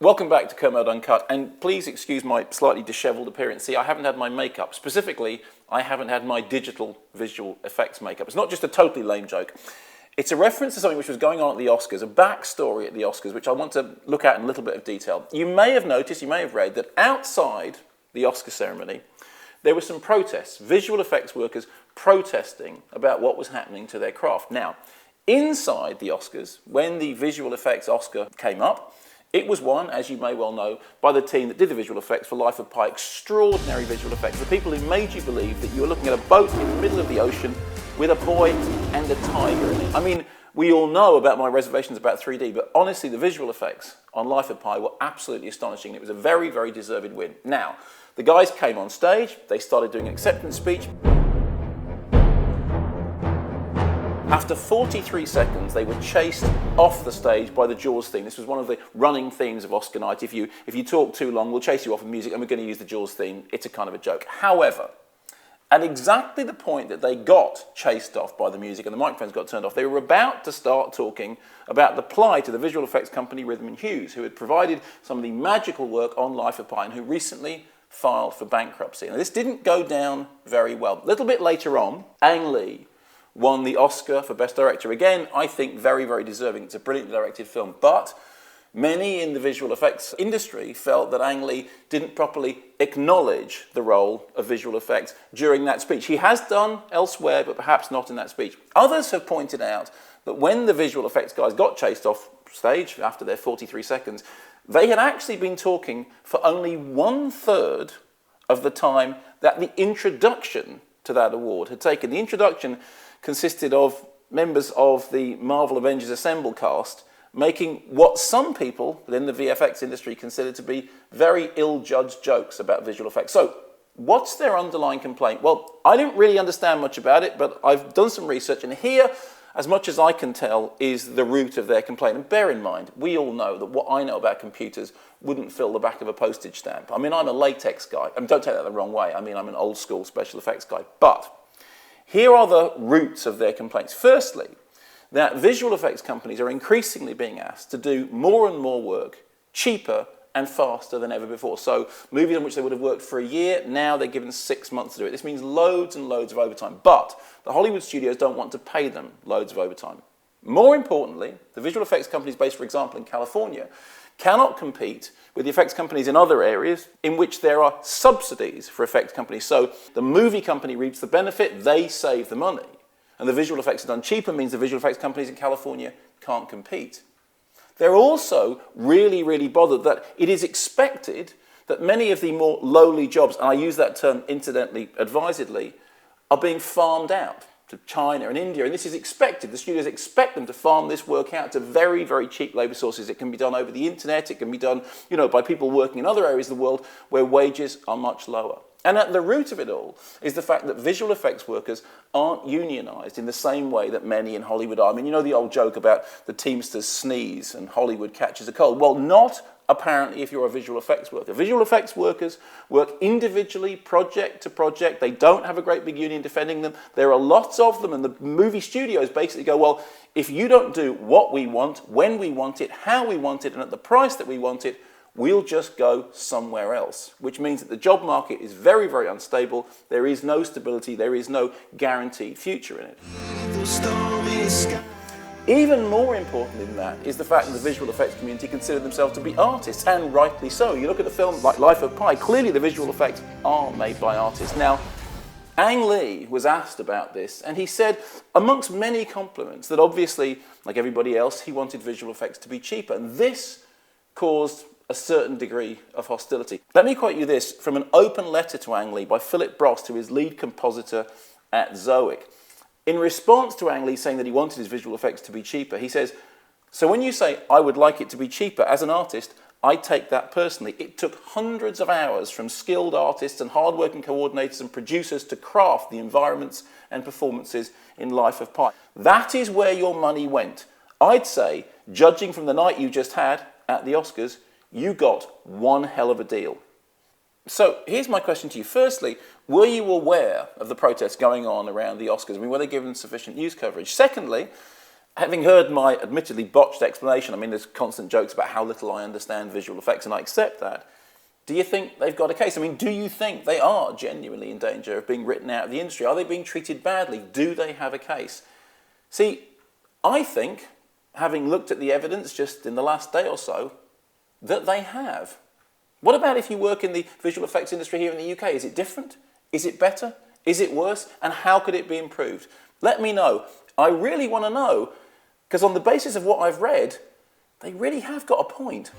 Welcome back to Kermode Uncut, and please excuse my slightly dishevelled appearance. See, I haven't had my makeup. Specifically, I haven't had my digital visual effects makeup. It's not just a totally lame joke. It's a reference to something which was going on at the Oscars, a backstory at the Oscars, which I want to look at in a little bit of detail. You may have noticed, you may have read, that outside the Oscar ceremony, there were some protests, visual effects workers protesting about what was happening to their craft. Now, inside the Oscars, when the visual effects Oscar came up, it was won, as you may well know, by the team that did the visual effects for Life of Pi. Extraordinary visual effects. The people who made you believe that you were looking at a boat in the middle of the ocean with a boy and a tiger in it. I mean, we all know about my reservations about 3D, but honestly, the visual effects on Life of Pi were absolutely astonishing. It was a very, very deserved win. Now, the guys came on stage, they started doing an acceptance speech. After 43 seconds, they were chased off the stage by the Jaws theme. This was one of the running themes of Oscar night. If you talk too long, we'll chase you off with music and we're going to use the Jaws theme. It's a kind of a joke. However, at exactly the point that they got chased off by the music and the microphones got turned off, they were about to start talking about the plight of the visual effects company Rhythm & Hughes, who had provided some of the magical work on Life of Pi and who recently filed for bankruptcy. Now, this didn't go down very well. A little bit later on, Ang Lee won the Oscar for Best Director. Again, I think very, very deserving. It's a brilliantly directed film. But many in the visual effects industry felt that Ang Lee didn't properly acknowledge the role of visual effects during that speech. He has done elsewhere, but perhaps not in that speech. Others have pointed out that when the visual effects guys got chased off stage after their 43 seconds, they had actually been talking for only 1/3 of the time that the introduction to that award had taken. The introduction consisted of members of the Marvel Avengers Assemble cast making what some people within the VFX industry consider to be very ill-judged jokes about visual effects. So, what's their underlying complaint? Well, I didn't really understand much about it, but I've done some research, and here, as much as I can tell, is the root of their complaint. And bear in mind, we all know that what I know about computers wouldn't fill the back of a postage stamp. I mean, I'm a latex guy, and don't take that the wrong way. I mean, I'm an old-school special effects guy. But here are the roots of their complaints. Firstly, that visual effects companies are increasingly being asked to do more and more work cheaper and faster than ever before. So movies on which they would have worked for a year, now they're given 6 months to do it. This means loads and loads of overtime. But the Hollywood studios don't want to pay them loads of overtime. More importantly, the visual effects companies based, for example, in California, cannot compete with the effects companies in other areas in which there are subsidies for effects companies. So the movie company reaps the benefit, they save the money. And the visual effects are done cheaper means the visual effects companies in California can't compete. They're also really, really bothered that it is expected that many of the more lowly jobs, and I use that term incidentally, advisedly, are being farmed out to China and India, and this is expected. The studios expect them to farm this work out to very, very cheap labour sources. It can be done over the internet, it can be done, by people working in other areas of the world where wages are much lower. And at the root of it all is the fact that visual effects workers aren't unionised in the same way that many in Hollywood are. I mean, you know the old joke about the Teamsters sneeze and Hollywood catches a cold. Well, not apparently if you're a visual effects worker. Visual effects workers work individually, project to project. They don't have a great big union defending them. There are lots of them, and the movie studios basically go, well, if you don't do what we want, when we want it, how we want it, and at the price that we want it, we'll just go somewhere else, which means that the job market is very, very unstable. There is no stability. There is no guaranteed future in it. Even more important than that is the fact that the visual effects community consider themselves to be artists, and rightly so. You look at a film like Life of Pi, clearly the visual effects are made by artists. Now, Ang Lee was asked about this, and he said, amongst many compliments, that obviously, like everybody else, he wanted visual effects to be cheaper, and this caused a certain degree of hostility. Let me quote you this from an open letter to Ang Lee by Philip Brost, who is lead compositor at Zoic. In response to Ang Lee saying that he wanted his visual effects to be cheaper, he says, so when you say, I would like it to be cheaper, as an artist, I take that personally. It took hundreds of hours from skilled artists and hard-working coordinators and producers to craft the environments and performances in Life of Pi. That is where your money went. I'd say, judging from the night you just had at the Oscars, you got one hell of a deal. So here's my question to you. Firstly, were you aware of the protests going on around the Oscars? I mean, were they given sufficient news coverage? Secondly, Having heard my admittedly botched explanation, I mean, there's constant jokes about how little I understand visual effects, and I accept that. Do you think they've got a case? I mean, do you think they are genuinely in danger of being written out of the industry? Are they being treated badly? Do they have a case? See, I think, having looked at the evidence just in the last day or so, that they have. What about if you work in the visual effects industry here in the UK? Is it different? Is it better? Is it worse? And how could it be improved? Let me know. I really want to know, because on the basis of what I've read, they really have got a point.